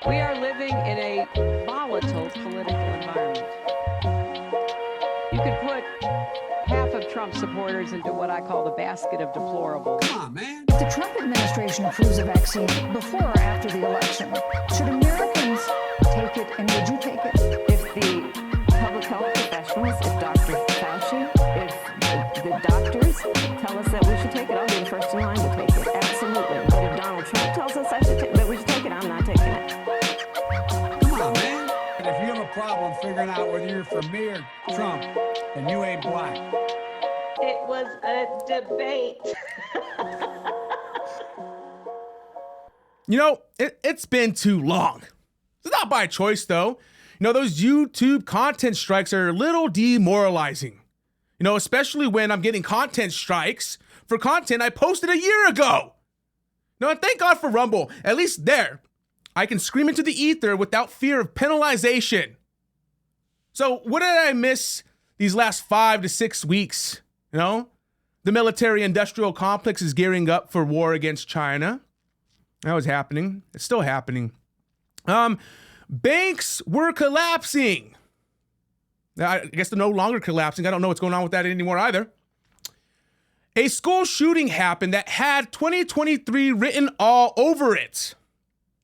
We are living in a volatile political environment. You could put half of Trump supporters into what I call the basket of deplorable. Come on, man. If the Trump administration approves a vaccine before or after the election, should Americans take it, and would you take it? If the public health professionals, if Dr. Fauci, if the doctors tell us that we should take it, I'll be the first in line to take it. Absolutely. But if Donald Trump tells us that we should take it, I'm not taking it. Come on, man. And if you have a problem figuring out whether you're for me or Trump, then you ain't black. It was a debate. You know, it's been too long. It's not by choice, though. You know, those YouTube content strikes are a little demoralizing. You know, especially when I'm getting content strikes for content I posted a year ago. No, and thank God for Rumble. At least there, I can scream into the ether without fear of penalization. So what did I miss these last 5 to 6 weeks? You know, the military-industrial complex is gearing up for war against China. That was happening. It's still happening. Banks were collapsing. I guess they're no longer collapsing. I don't know what's going on with that anymore either. A school shooting happened that had 2023 written all over it.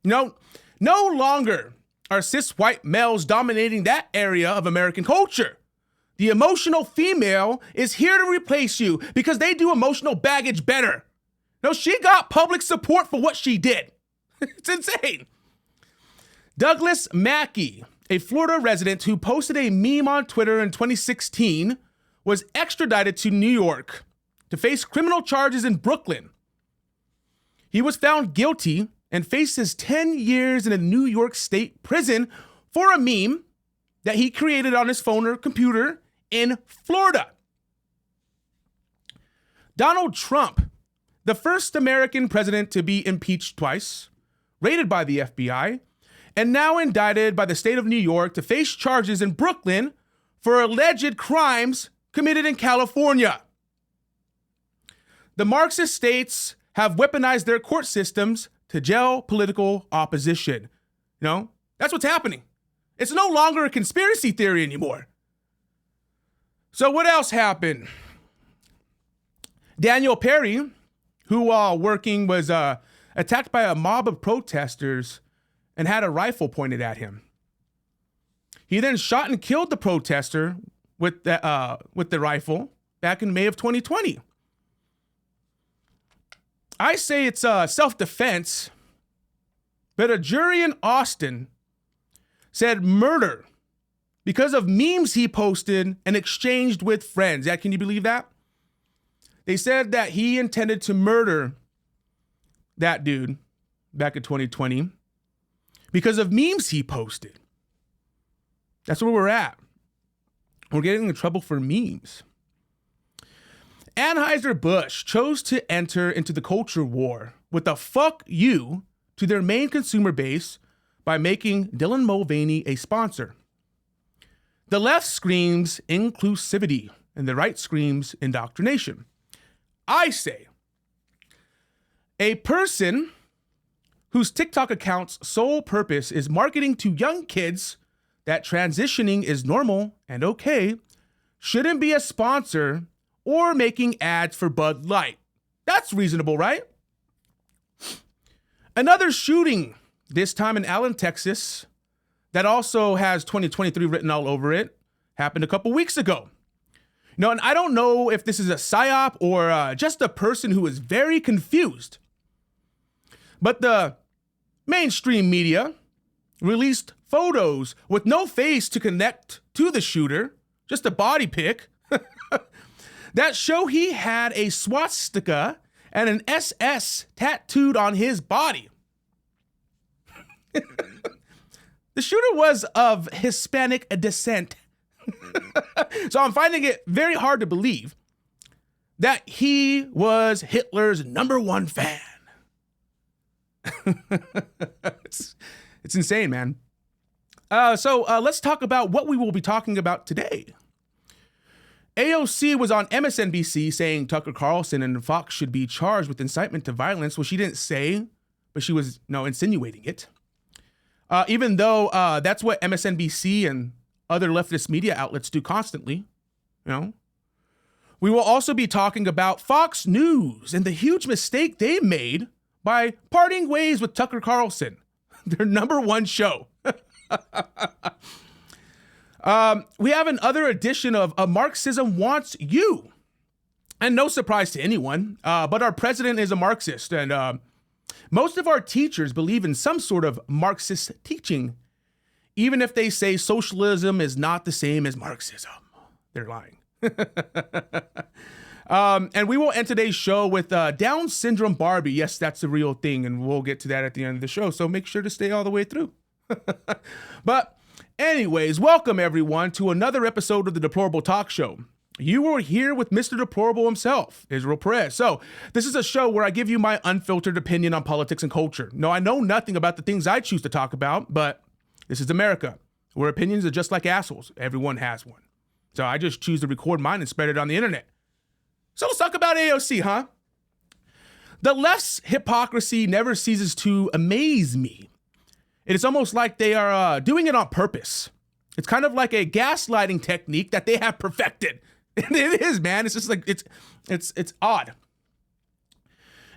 No longer are cis white males dominating that area of American culture. The emotional female is here to replace you because they do emotional baggage better. No, she got public support for what she did. It's insane. Douglas Mackey, a Florida resident who posted a meme on Twitter in 2016, was extradited to New York to face criminal charges in Brooklyn. He was found guilty and faces 10 years in a New York State prison for a meme that he created on his phone or computer in Florida. Donald Trump, the first American president to be impeached twice, raided by the FBI, and now indicted by the state of New York to face charges in Brooklyn for alleged crimes committed in California. The Marxist states have weaponized their court systems to jail political opposition. You know, that's what's happening. It's no longer a conspiracy theory anymore. So what else happened? Daniel Perry, who while working was attacked by a mob of protesters and had a rifle pointed at him. He then shot and killed the protester with the rifle back in May of 2020. I say it's self-defense, but a jury in Austin said murder because of memes he posted and exchanged with friends. Yeah, can you believe that? They said that he intended to murder that dude back in 2020 because of memes he posted. That's where we're at. We're getting in trouble for memes. Anheuser-Busch chose to enter into the culture war with a fuck you to their main consumer base by making Dylan Mulvaney a sponsor. The left screams inclusivity and the right screams indoctrination. I say, a person whose TikTok account's sole purpose is marketing to young kids that transitioning is normal and okay shouldn't be a sponsor or making ads for Bud Light. That's reasonable, right? Another shooting, this time in Allen, Texas, that also has 2023 written all over it, happened a couple weeks ago. No, and I don't know if this is a psyop or just a person who is very confused. But the mainstream media released photos with no face to connect to the shooter, just a body pic, that show he had a swastika and an SS tattooed on his body. The shooter was of Hispanic descent. So I'm finding it very hard to believe that he was Hitler's #1 fan. It's insane, man. So let's talk about what we will be talking about today. AOC was on MSNBC saying Tucker Carlson and Fox should be charged with incitement to violence. Well, she didn't say, but she was insinuating it. even though that's what MSNBC and other leftist media outlets do constantly, you know. We will also be talking about Fox News and the huge mistake they made by parting ways with Tucker Carlson, their #1 show. We have another edition of Marxism Wants You. And no surprise to anyone, but our president is a Marxist, and most of our teachers believe in some sort of Marxist teaching, even if they say socialism is not the same as Marxism. They're lying. And we will end today's show with Down syndrome Barbie. Yes, that's the real thing, and we'll get to that at the end of the show, so make sure to stay all the way through. But anyways, welcome everyone to another episode of the Deplorable Talk Show. You are here with Mr. Deplorable himself, Israel Perez. So this is a show where I give you my unfiltered opinion on politics and culture. No, I know nothing about the things I choose to talk about, but this is America, where opinions are just like assholes. Everyone has one. So I just choose to record mine and spread it on the internet. So let's talk about AOC, huh? The left's hypocrisy never ceases to amaze me. It is almost like they are doing it on purpose. It's kind of like a gaslighting technique that they have perfected. And it is, man. It's just like, it's odd.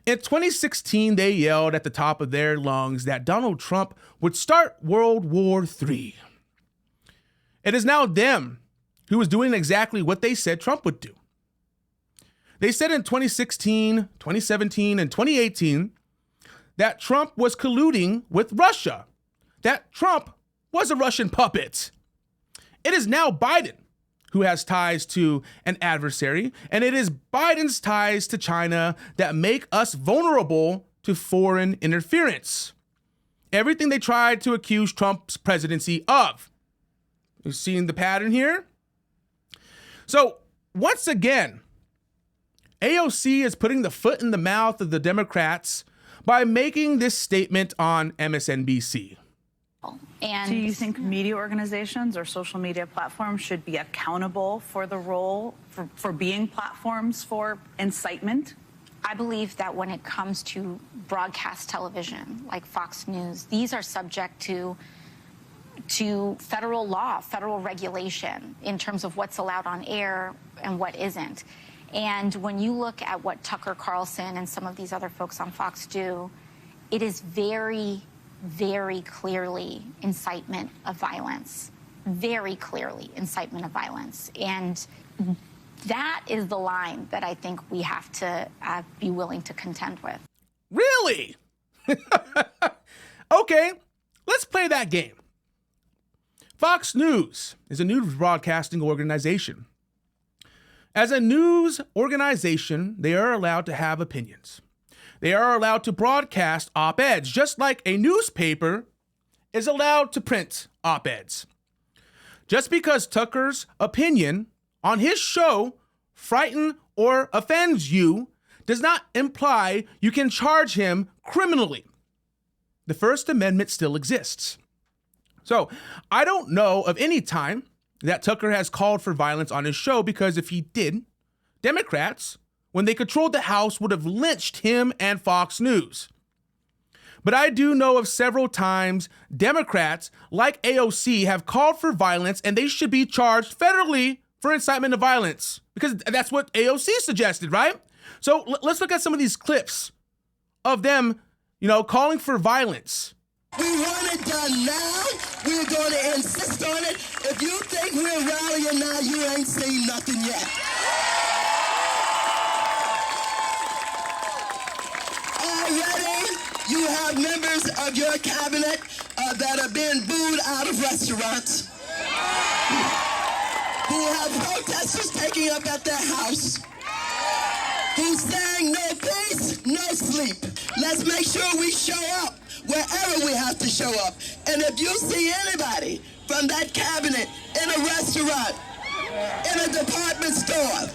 In 2016, they yelled at the top of their lungs that Donald Trump would start World War III. It is now them who is doing exactly what they said Trump would do. They said in 2016, 2017, and 2018 that Trump was colluding with Russia, that Trump was a Russian puppet. It is now Biden who has ties to an adversary, and it is Biden's ties to China that make us vulnerable to foreign interference. Everything they tried to accuse Trump's presidency of. You've seen the pattern here? So, once again, AOC is putting the foot in the mouth of the Democrats by making this statement on MSNBC. And do you think media organizations or social media platforms should be accountable for the role for being platforms for incitement? I believe that when it comes to broadcast television, like Fox News, these are subject to federal law, federal regulation in terms of what's allowed on air and what isn't. And when you look at what Tucker Carlson and some of these other folks on Fox do, it is very, very clearly incitement of violence. Very clearly incitement of violence. And that is the line that I think we have to be willing to contend with. Really? Okay, let's play that game. Fox News is a news broadcasting organization. As a news organization, they are allowed to have opinions. They are allowed to broadcast op-eds, just like a newspaper is allowed to print op-eds. Just because Tucker's opinion on his show frightens or offends you does not imply you can charge him criminally. The First Amendment still exists. So I don't know of any time that Tucker has called for violence on his show, because if he did, Democrats, when they controlled the House, would have lynched him and Fox News. But I do know of several times Democrats like AOC have called for violence, and they should be charged federally for incitement of violence, because that's what AOC suggested, right? So let's look at some of these clips of them, calling for violence. We want it done now. We're going to insist on it. If you think we're rallying now, you ain't seen nothing yet. Already, you have members of your cabinet that are being booed out of restaurants, who have protesters taking up at their house, who's saying no peace, no sleep. Let's make sure we show up wherever we have to show up. And if you see anybody from that cabinet in a restaurant, in a department store,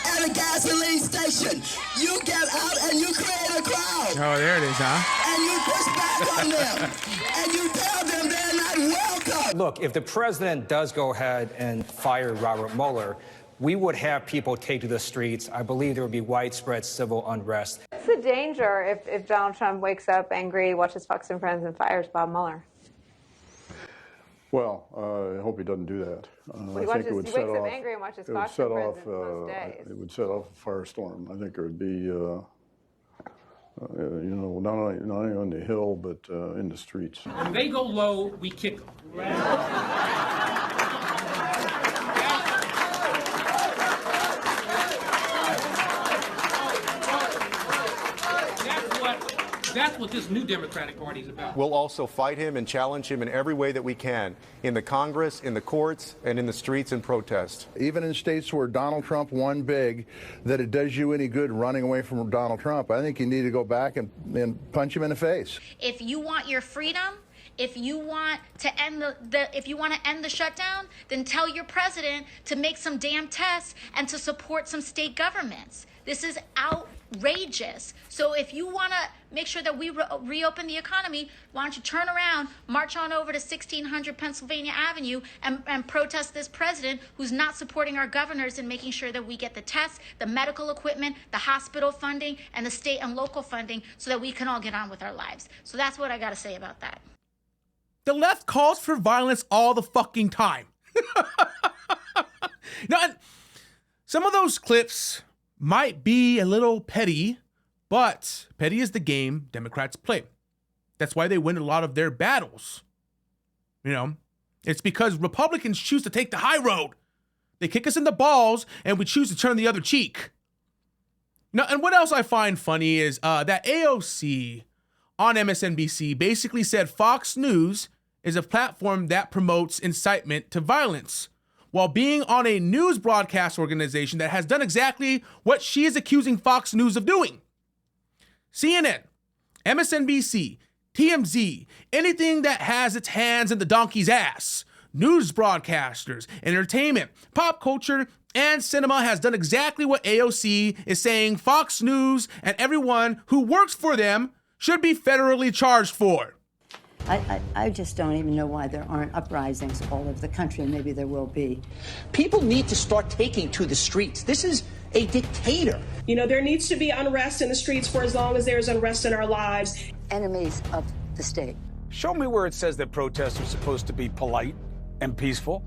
at a gasoline station, you get out and you create a crowd. Oh, there it is, huh? And you push back on them. And you tell them they're not welcome. Look, if the president does go ahead and fire Robert Mueller, we would have people take to the streets. I believe there would be widespread civil unrest. What's the danger if Donald Trump wakes up angry, watches Fox and Friends, and fires Bob Mueller? Well, I hope he doesn't do that. I think it would set off. Angry and watches It would Fox set for off. president most days. It would set off a firestorm. I think it would be, you know, not only on the Hill, but in the streets. When they go low, we kick them. That's what this new Democratic Party is about. We'll also fight him and challenge him in every way that we can, in the Congress, in the courts, and in the streets and protest. Even in states where Donald Trump won big, that it does you any good running away from Donald Trump. I think you need to go back and punch him in the face. If you want your freedom, if you want to end if you want to end the shutdown, then tell your president to make some damn tests and to support some state governments. This is outrageous. So if you want to make sure that we reopen the economy, why don't you turn around, march on over to 1600 Pennsylvania Avenue and protest this president who's not supporting our governors and making sure that we get the tests, the medical equipment, the hospital funding, and the state and local funding so that we can all get on with our lives. So that's what I got to say about that. The left calls for violence all the fucking time. Now, some of those clips might be a little petty, but petty is the game Democrats play. That's why they win a lot of their battles. You know, it's because Republicans choose to take the high road. They kick us in the balls and we choose to turn the other cheek. Now, and what else I find funny is that AOC on MSNBC basically said Fox News is a platform that promotes incitement to violence, while being on a news broadcast organization that has done exactly what she is accusing Fox News of doing. CNN, MSNBC, TMZ, anything that has its hands in the donkey's ass, news broadcasters, entertainment, pop culture, and cinema has done exactly what AOC is saying Fox News and everyone who works for them should be federally charged for. I just don't even know why there aren't uprisings all over the country, and maybe there will be. People need to start taking to the streets. This is a dictator. You know, there needs to be unrest in the streets for as long as there's unrest in our lives. Enemies of the state. Show me where it says that protests are supposed to be polite and peaceful.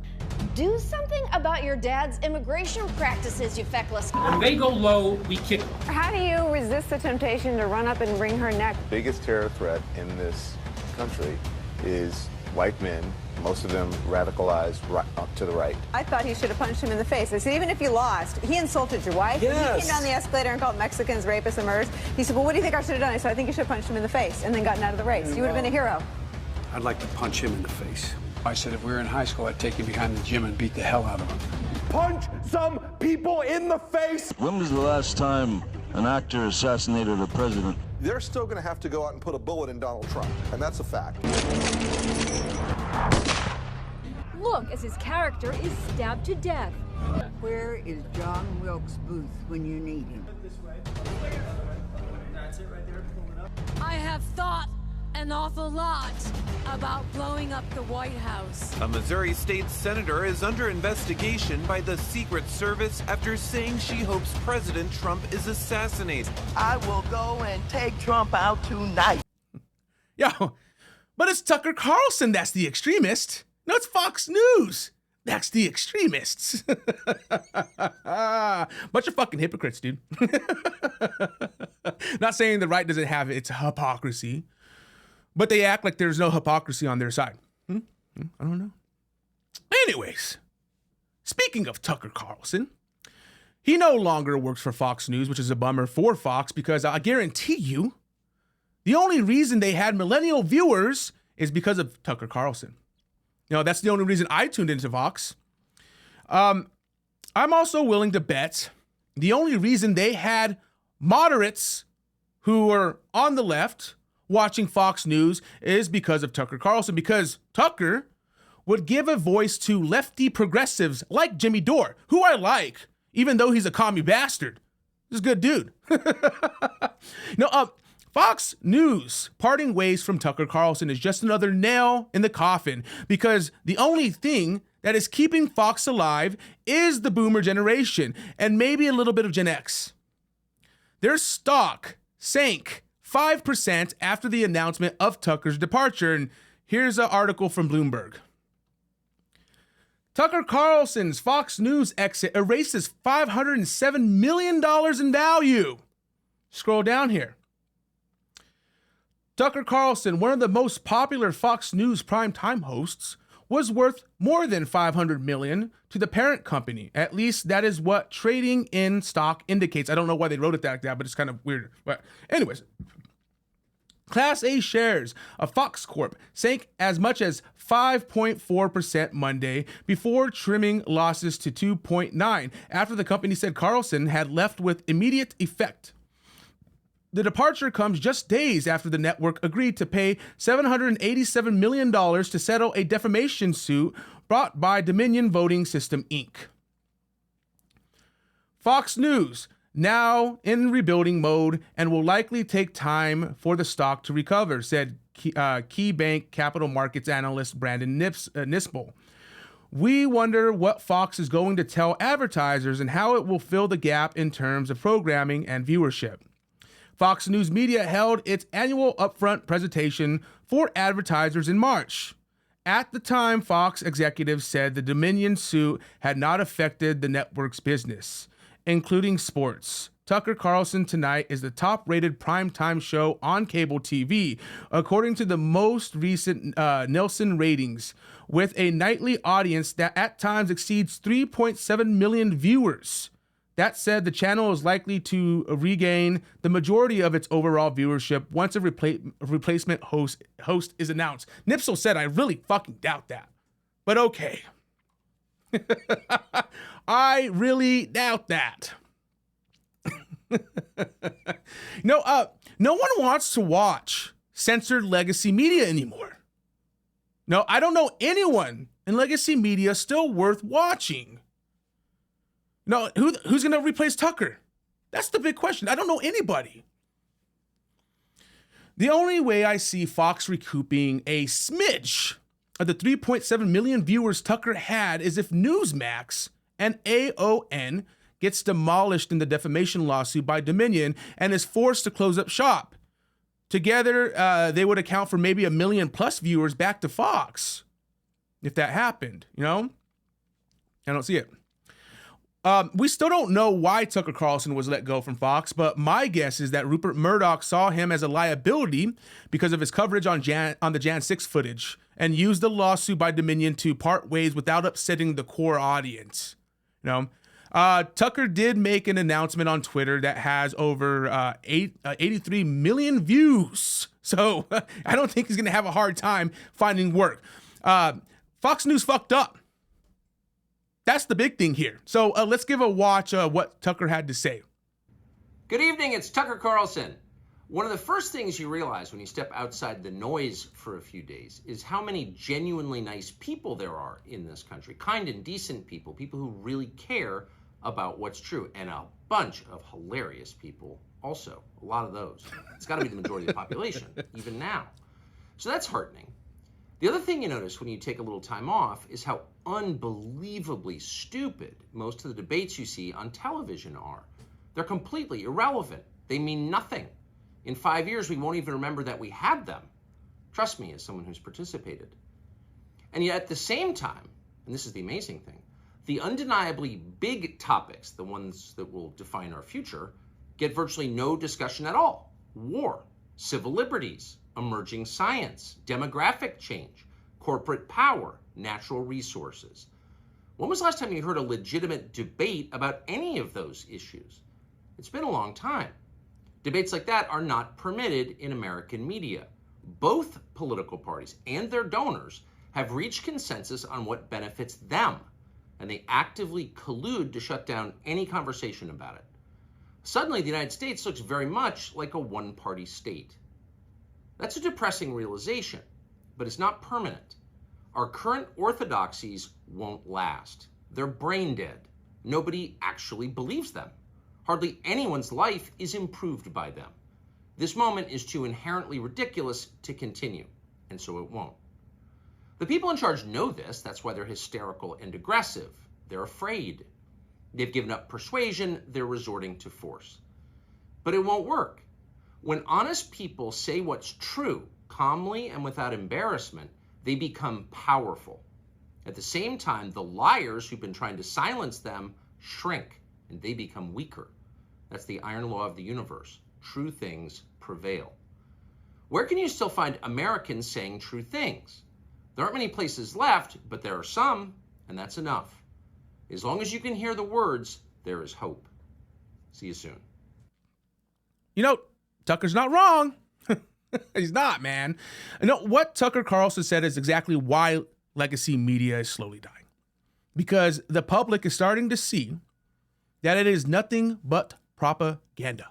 Do something about your dad's immigration practices, you feckless. When they go low, we kick them. How do you resist the temptation to run up and wring her neck? The biggest terror threat in this country is white men, most of them radicalized right up to the right. I thought he should have punched him in the face. I said, even if you lost, he insulted your wife. Yes. He came down the escalator and called Mexicans rapists and murderers. He said, well, what do you think I should have done? I said, I think you should have punched him in the face and then gotten out of the race. You would have been a hero. I'd like to punch him in the face. I said if we were in high school, I'd take him behind the gym and beat the hell out of him. Punch some people in the face! When was the last time an actor assassinated a president? They're still going to have to go out and put a bullet in Donald Trump, and that's a fact. Look as his character is stabbed to death. Where is John Wilkes Booth when you need him? I have thought an awful lot about blowing up the White House. A Missouri state senator is under investigation by the Secret Service after saying she hopes President Trump is assassinated. I will go and take Trump out tonight. Yo, but it's Tucker Carlson that's the extremist. No, it's Fox News. That's the extremists. Bunch of fucking hypocrites, dude. Not saying the right doesn't have its hypocrisy, but they act like there's no hypocrisy on their side. I don't know. Anyways, speaking of Tucker Carlson, he no longer works for Fox News, which is a bummer for Fox, because I guarantee you, the only reason they had millennial viewers is because of Tucker Carlson. You know, that's the only reason I tuned into Fox. I'm also willing to bet the only reason they had moderates who were on the left watching Fox News is because of Tucker Carlson, because Tucker would give a voice to lefty progressives like Jimmy Dore, who I like, even though he's a commie bastard. He's a good dude. Fox News parting ways from Tucker Carlson is just another nail in the coffin, because the only thing that is keeping Fox alive is the boomer generation and maybe a little bit of Gen X. Their stock sank 5% after the announcement of Tucker's departure. And here's an article from Bloomberg. Tucker Carlson's Fox News exit erases $507 million in value. Scroll down here. Tucker Carlson, one of the most popular Fox News primetime hosts, was worth more than $500 million to the parent company. At least that is what trading in stock indicates. I don't know why they wrote it like that, but it's kind of weird. But anyways, Class A shares of Fox Corp sank as much as 5.4% Monday before trimming losses to 2.9% after the company said Carlson had left with immediate effect. The departure comes just days after the network agreed to pay $787 million to settle a defamation suit brought by Dominion Voting System, Inc. Fox News, now in rebuilding mode and will likely take time for the stock to recover, said KeyBank Capital Markets analyst Brandon Nispel. We wonder what Fox is going to tell advertisers and how it will fill the gap in terms of programming and viewership. Fox News Media held its annual upfront presentation for advertisers in March. At the time, Fox executives said the Dominion suit had not affected the network's business, including sports. Tucker Carlson Tonight is the top-rated primetime show on cable TV, according to the most recent Nielsen ratings, with a nightly audience that at times exceeds 3.7 million viewers. That said, the channel is likely to regain the majority of its overall viewership once a replacement host is announced. Nipsel said, I really fucking doubt that. But okay. I really doubt that. No one wants to watch censored legacy media anymore. No, I don't know anyone in legacy media still worth watching. No, who's going to replace Tucker? That's the big question. I don't know anybody. The only way I see Fox recouping a smidge of the 3.7 million viewers Tucker had is if Newsmax and AON gets demolished in the defamation lawsuit by Dominion and is forced to close up shop. Together, they would account for maybe 1 million plus viewers back to Fox. If that happened, I don't see it. We still don't know why Tucker Carlson was let go from Fox, but my guess is that Rupert Murdoch saw him as a liability because of his coverage on the Jan 6 footage and used the lawsuit by Dominion to part ways without upsetting the core audience. Tucker did make an announcement on Twitter that has over 83 million views. So I don't think he's going to have a hard time finding work. Fox News fucked up. That's the big thing here. So let's give a watch what Tucker had to say. Good evening, it's Tucker Carlson. One of the first things you realize when you step outside the noise for a few days is how many genuinely nice people there are in this country. Kind and decent people, people who really care about what's true, and a bunch of hilarious people also. A lot of those. It's got to be the majority of the population, even now. So that's heartening. The other thing you notice when you take a little time off is how unbelievably stupid most of the debates you see on television are. They're completely irrelevant. They mean nothing. In 5 years, we won't even remember that we had them. Trust me, as someone who's participated. And yet at the same time, and this is the amazing thing, the undeniably big topics, the ones that will define our future, get virtually no discussion at all. War, civil liberties, emerging science, demographic change, corporate power, natural resources. When was the last time you heard a legitimate debate about any of those issues? It's been a long time. Debates like that are not permitted in American media. Both political parties and their donors have reached consensus on what benefits them, and they actively collude to shut down any conversation about it. Suddenly, the United States looks very much like a one-party state. That's a depressing realization, but it's not permanent. Our current orthodoxies won't last. They're brain dead. Nobody actually believes them. Hardly anyone's life is improved by them. This moment is too inherently ridiculous to continue, and so it won't. The people in charge know this. That's why they're hysterical and aggressive. They're afraid. They've given up persuasion. They're resorting to force. But it won't work. When honest people say what's true, calmly and without embarrassment, they become powerful. At the same time, the liars who've been trying to silence them shrink and they become weaker. That's the iron law of the universe. True things prevail. Where can you still find Americans saying true things? There aren't many places left, but there are some, and that's enough. As long as you can hear the words, there is hope. See you soon. You know, Tucker's not wrong. He's not, man. You know, what Tucker Carlson said is exactly why legacy media is slowly dying. Because the public is starting to see that it is nothing but propaganda.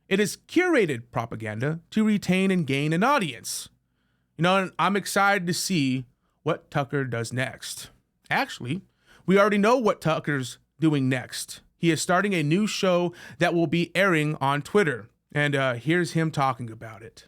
It is curated propaganda to retain and gain an audience. You know, and I'm excited to see what Tucker does next. Actually, we already know what Tucker's doing next. He is starting a new show that will be airing on Twitter. And here's him talking about it.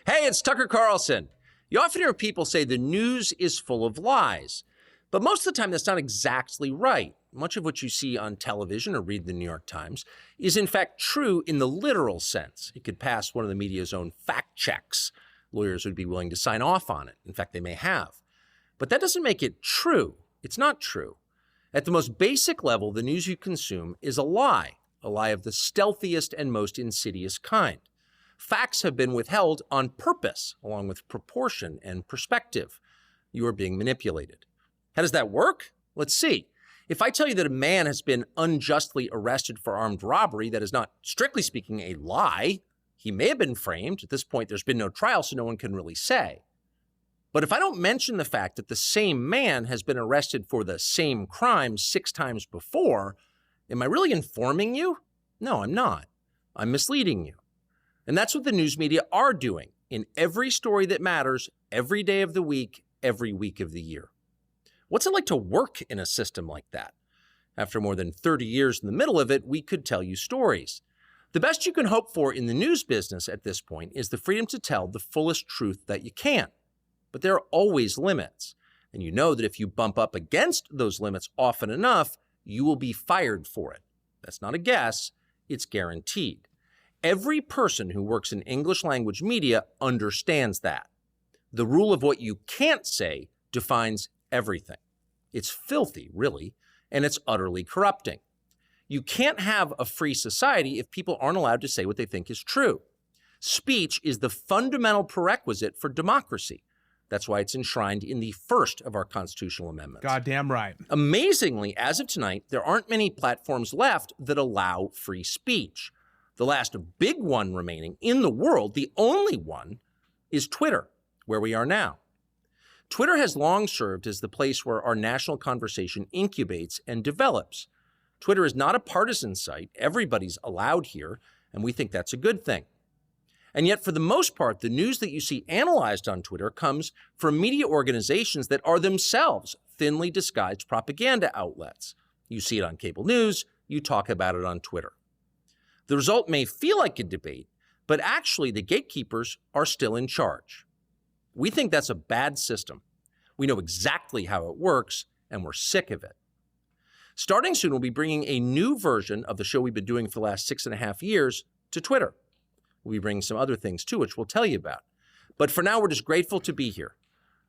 Hey, it's Tucker Carlson. You often hear people say the news is full of lies, but most of the time that's not exactly right. Much of what you see on television or read the New York Times is in fact true in the literal sense. It could pass one of the media's own fact checks. Lawyers would be willing to sign off on it. In fact, they may have. But that doesn't make it true. It's not true. At the most basic level, the news you consume is a lie of the stealthiest and most insidious kind. Facts have been withheld on purpose, along with proportion and perspective. You are being manipulated. How does that work? Let's see. If I tell you that a man has been unjustly arrested for armed robbery, that is not, strictly speaking, a lie. He may have been framed. At this point, there's been no trial, so no one can really say. But if I don't mention the fact that the same man has been arrested for the same crime 6 times before, am I really informing you? No, I'm not. I'm misleading you. And that's what the news media are doing in every story that matters, every day of the week, every week of the year. What's it like to work in a system like that? After more than 30 years in the middle of it, we could tell you stories. The best you can hope for in the news business at this point is the freedom to tell the fullest truth that you can. But there are always limits. And you know that if you bump up against those limits often enough, you will be fired for it. That's not a guess, it's guaranteed. Every person who works in English language media understands that. The rule of what you can't say defines everything. It's filthy, really, and it's utterly corrupting. You can't have a free society if people aren't allowed to say what they think is true. Speech is the fundamental prerequisite for democracy. That's why it's enshrined in the first of our constitutional amendments. Goddamn right. Amazingly, as of tonight, there aren't many platforms left that allow free speech. The last big one remaining in the world, the only one, is Twitter, where we are now. Twitter has long served as the place where our national conversation incubates and develops. Twitter is not a partisan site. Everybody's allowed here, and we think that's a good thing. And yet, for the most part, the news that you see analyzed on Twitter comes from media organizations that are themselves thinly disguised propaganda outlets. You see it on cable news, you talk about it on Twitter. The result may feel like a debate, but actually the gatekeepers are still in charge. We think that's a bad system. We know exactly how it works, and we're sick of it. Starting soon, we'll be bringing a new version of the show we've been doing for the last 6.5 years to Twitter. We'll be bringing some other things too, which we'll tell you about. But for now, we're just grateful to be here.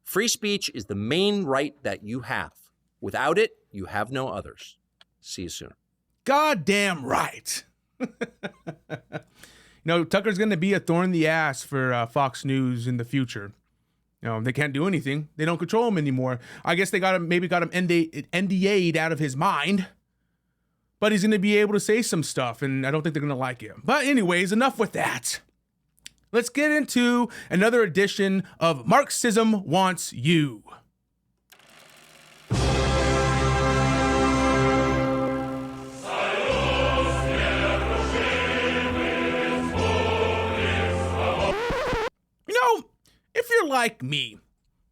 Free speech is the main right that you have. Without it, you have no others. See you soon. Goddamn right. Tucker's going to be a thorn in the ass for Fox News in the future. They can't do anything. They don't control him anymore. I guess they got him NDA'd out of his mind. But he's going to be able to say some stuff, and I don't think they're going to like it. But anyways, enough with that. Let's get into another edition of Marxism Wants You. If you're like me,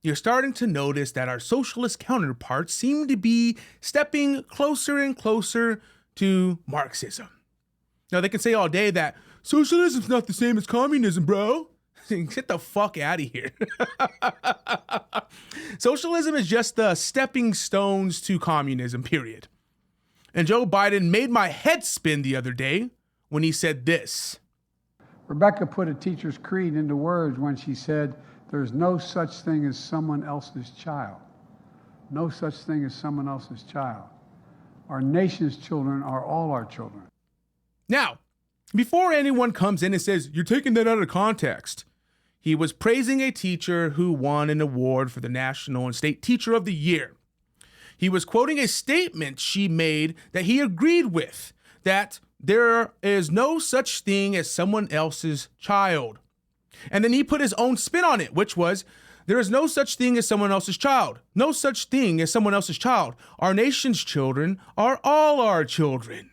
you're starting to notice that our socialist counterparts seem to be stepping closer and closer to Marxism. Now, they can say all day that socialism's not the same as communism, bro. Get the fuck out of here. Socialism is just the stepping stones to communism, period. And Joe Biden made my head spin the other day when he said this. Rebecca put a teacher's creed into words when she said, "There's no such thing as someone else's child." no such thing as someone else's child. Our nation's children are all our children. Now, before anyone comes in and says, you're taking that out of context, he was praising a teacher who won an award for the National and State Teacher of the Year. He was quoting a statement she made that he agreed with, that there is no such thing as someone else's child. And then he put his own spin on it, which was, there is no such thing as someone else's child. No such thing as someone else's child. Our nation's children are all our children.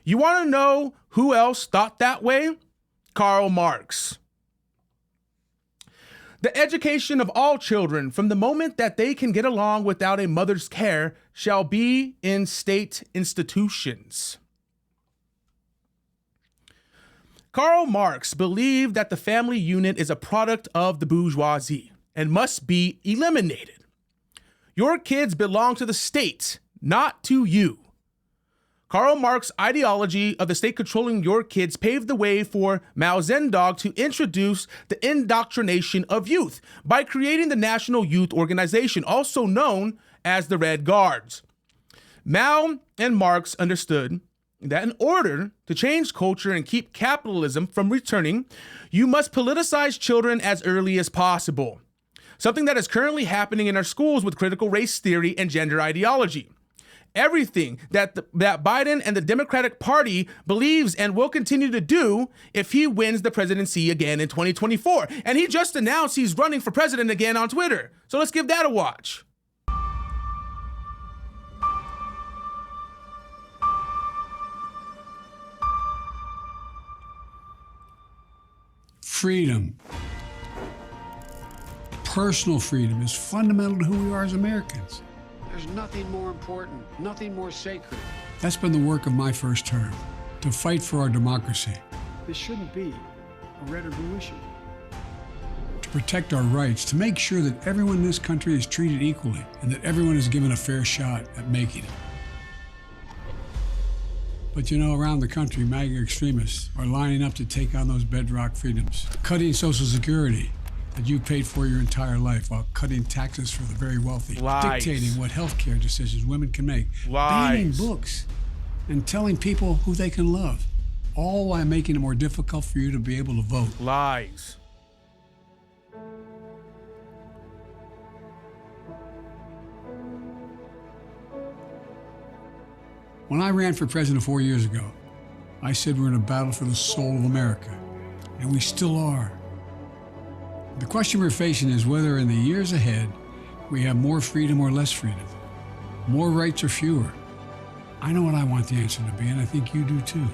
You want to know who else thought that way? Karl Marx. The education of all children from the moment that they can get along without a mother's care shall be in state institutions. Karl Marx believed that the family unit is a product of the bourgeoisie and must be eliminated. Your kids belong to the state, not to you. Karl Marx's ideology of the state controlling your kids paved the way for Mao Zedong to introduce the indoctrination of youth by creating the National Youth Organization, also known as the Red Guards. Mao and Marx understood that in order to change culture and keep capitalism from returning, you must politicize children as early as possible, something that is currently happening in our schools with critical race theory and gender ideology. Everything that Biden and the Democratic Party believes and will continue to do if he wins the presidency again in 2024. And he just announced he's running for president again on Twitter. So let's give that a watch. Freedom, personal freedom, is fundamental to who we are as Americans. There's nothing more important, nothing more sacred. That's been the work of my first term, to fight for our democracy. This shouldn't be a red or blue issue. To protect our rights, to make sure that everyone in this country is treated equally and that everyone is given a fair shot at making it. But you know, around the country, MAGA extremists are lining up to take on those bedrock freedoms, cutting Social Security that you paid for your entire life while cutting taxes for the very wealthy, dictating what healthcare decisions women can make, banning books, and telling people who they can love, all while making it more difficult for you to be able to vote. Lies. When I ran for president 4 years ago, I said we're in a battle for the soul of America, and we still are. The question we're facing is whether in the years ahead we have more freedom or less freedom, more rights or fewer. I know what I want the answer to be, and I think you do too.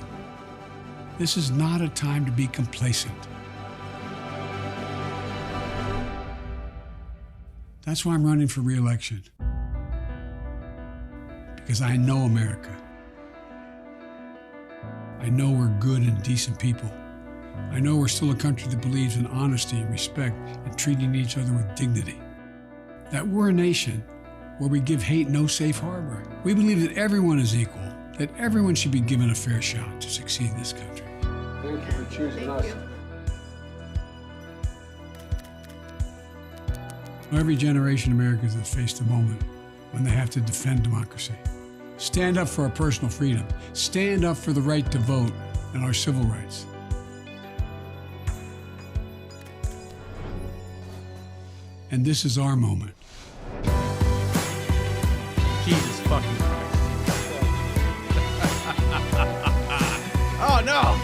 This is not a time to be complacent. That's why I'm running for re-election, because I know America. I know we're good and decent people. I know we're still a country that believes in honesty and respect and treating each other with dignity. That we're a nation where we give hate no safe harbor. We believe that everyone is equal, that everyone should be given a fair shot to succeed in this country. Thank you for choosing us. Every generation of Americans has faced a moment when they have to defend democracy. Stand up for our personal freedom. Stand up for the right to vote and our civil rights. And this is our moment. Jesus fucking Christ. Oh no!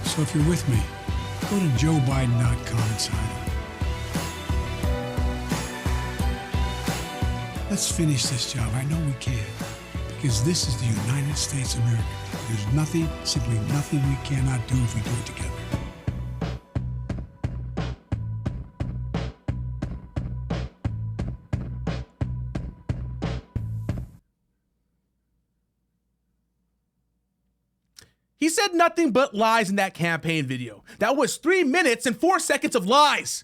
So if you're with me, go to joebiden.com and sign up. Let's finish this job. I know we can, because this is the United States of America. There's nothing, simply nothing we cannot do if we do it together. He said nothing but lies in that campaign video. That was 3 minutes and 4 seconds of lies.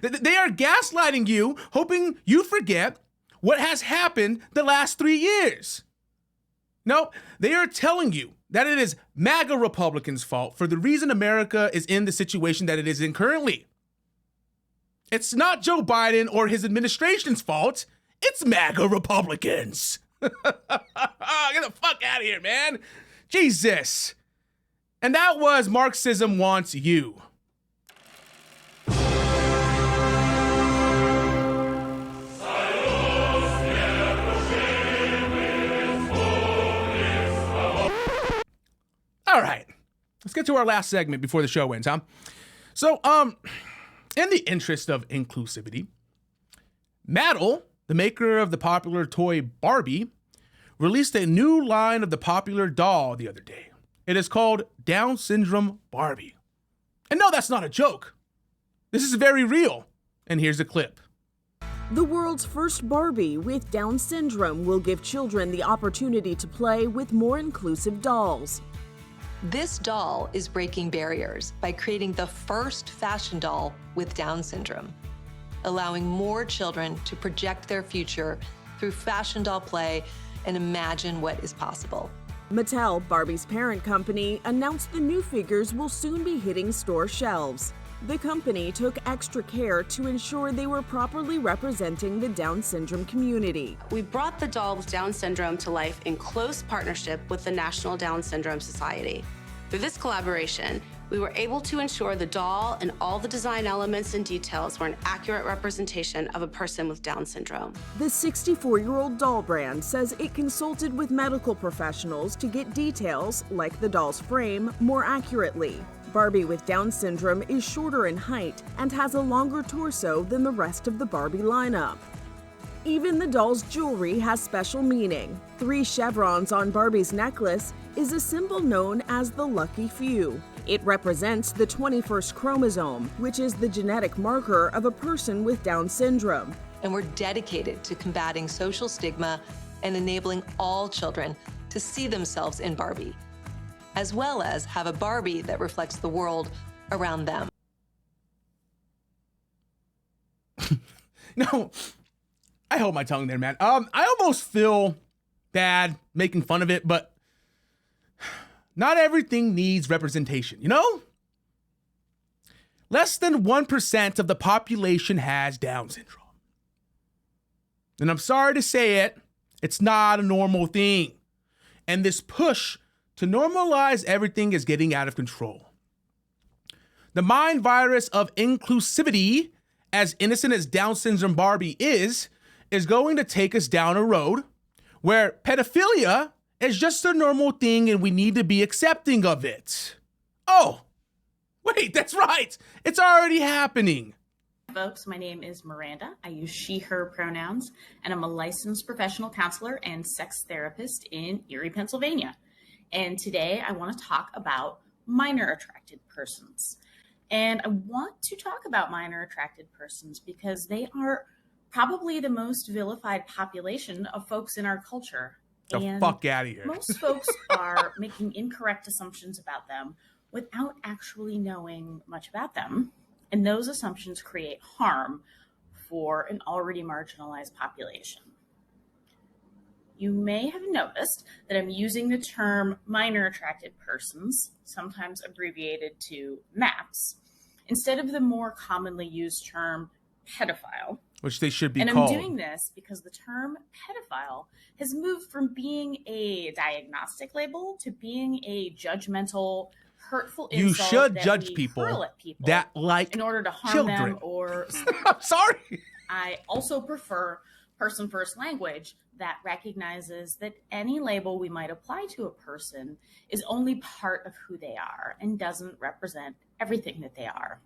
They are gaslighting you, hoping you forget what has happened the last 3 years. No, they are telling you that it is MAGA Republicans' fault for the reason America is in the situation that it is in currently. It's not Joe Biden or his administration's fault. It's MAGA Republicans. Get the fuck out of here, man. Jesus. And that was Marxism Wants You. All right, let's get to our last segment before the show ends, huh? So, in the interest of inclusivity, Mattel, the maker of the popular toy Barbie, released a new line of the popular doll the other day. It is called Down Syndrome Barbie. And no, that's not a joke. This is very real. And here's a clip. The world's first Barbie with Down syndrome will give children the opportunity to play with more inclusive dolls. This doll is breaking barriers by creating the first fashion doll with Down syndrome, allowing more children to project their future through fashion doll play and imagine what is possible. Mattel, Barbie's parent company, announced the new figures will soon be hitting store shelves. The company took extra care to ensure they were properly representing the Down syndrome community. We brought the doll with Down syndrome to life in close partnership with the National Down Syndrome Society. Through this collaboration, we were able to ensure the doll and all the design elements and details were an accurate representation of a person with Down syndrome. The 64-year-old doll brand says it consulted with medical professionals to get details, like the doll's frame, more accurately. Barbie with Down syndrome is shorter in height and has a longer torso than the rest of the Barbie lineup. Even the doll's jewelry has special meaning. 3 chevrons on Barbie's necklace is a symbol known as the lucky few. It represents the 21st chromosome, which is the genetic marker of a person with Down syndrome. And we're dedicated to combating social stigma and enabling all children to see themselves in Barbie, as well as have a Barbie that reflects the world around them. No, I hold my tongue there, man. I almost feel bad making fun of it, but not everything needs representation, you know? Less than 1% of the population has Down syndrome. And I'm sorry to say it, it's not a normal thing. And this push to normalize everything is getting out of control. The mind virus of inclusivity, as innocent as Down syndrome Barbie is going to take us down a road where pedophilia is just a normal thing and we need to be accepting of it. Oh, wait, that's right. It's already happening. Folks, my name is Miranda. I use she, her pronouns, and I'm a licensed professional counselor and sex therapist in Erie, Pennsylvania. And today I want to talk about minor attracted persons. And I want to talk about minor attracted persons because they are probably the most vilified population of folks in our culture. The fuck out of here. Most folks are making incorrect assumptions about them without actually knowing much about them. And those assumptions create harm for an already marginalized population. You may have noticed that I'm using the term minor attracted persons, sometimes abbreviated to MAPS, instead of the more commonly used term pedophile. Which they should be called. called. And I'm doing this because the term pedophile has moved from being a diagnostic label to being a judgmental, hurtful insult. You should that judge we people hurl at people that like in order to harm children. them or I'm sorry. I also prefer person-first language that recognizes that any label we might apply to a person is only part of who they are and doesn't represent everything that they are.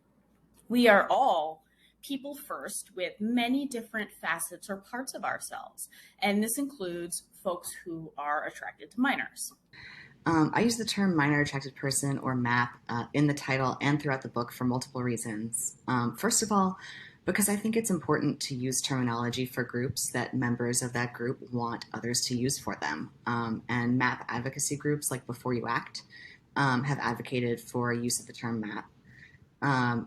We are all people first with many different facets or parts of ourselves, and this includes folks who are attracted to minors. I use the term minor attracted person or MAP in the title and throughout the book for multiple reasons. First of all, because I think it's important to use terminology for groups that members of that group want others to use for them. And MAP advocacy groups like Before You Act have advocated for use of the term MAP.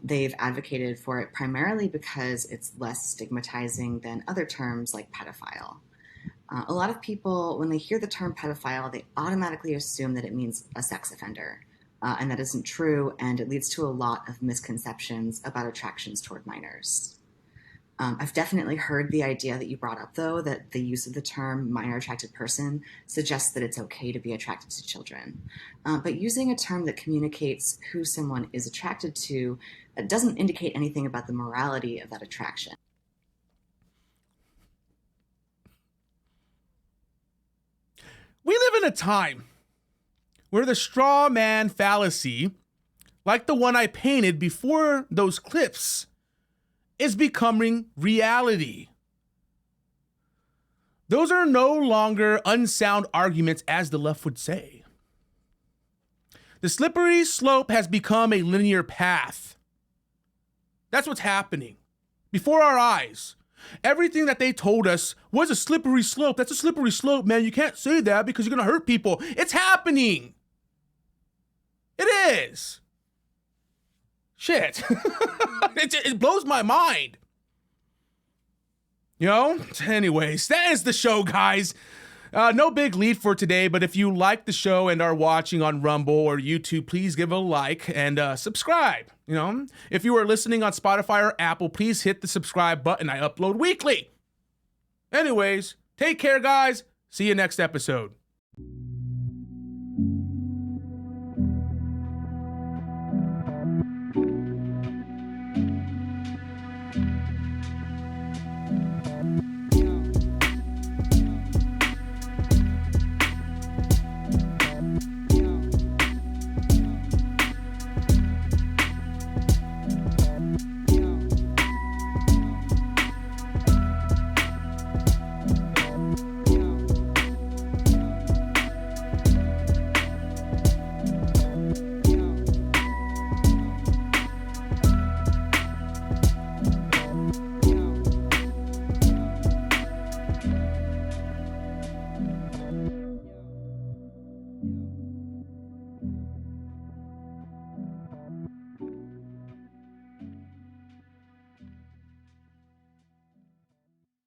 They've advocated for it primarily because it's less stigmatizing than other terms like pedophile. A lot of people, when they hear the term pedophile, they automatically assume that it means a sex offender. And that isn't true, and it leads to a lot of misconceptions about attractions toward minors. I've definitely heard the idea that you brought up, though, that the use of the term minor attracted person suggests that it's okay to be attracted to children. But using a term that communicates who someone is attracted to doesn't indicate anything about the morality of that attraction. We live in a time where the straw man fallacy, like the one I painted before those clips, is becoming reality. Those are no longer unsound arguments, as the left would say. The slippery slope has become a linear path. That's what's happening before our eyes. Everything that they told us was a slippery slope. That's a slippery slope, man. You can't say that because you're going to hurt people. It's happening. It is. Shit. It blows my mind. You know? Anyways, that is the show, guys. No big lead for today, but if you like the show and are watching on Rumble or YouTube, please give a like and subscribe. You know, if you are listening on Spotify or Apple, please hit the subscribe button. I upload weekly. Anyways, take care, guys. See you next episode.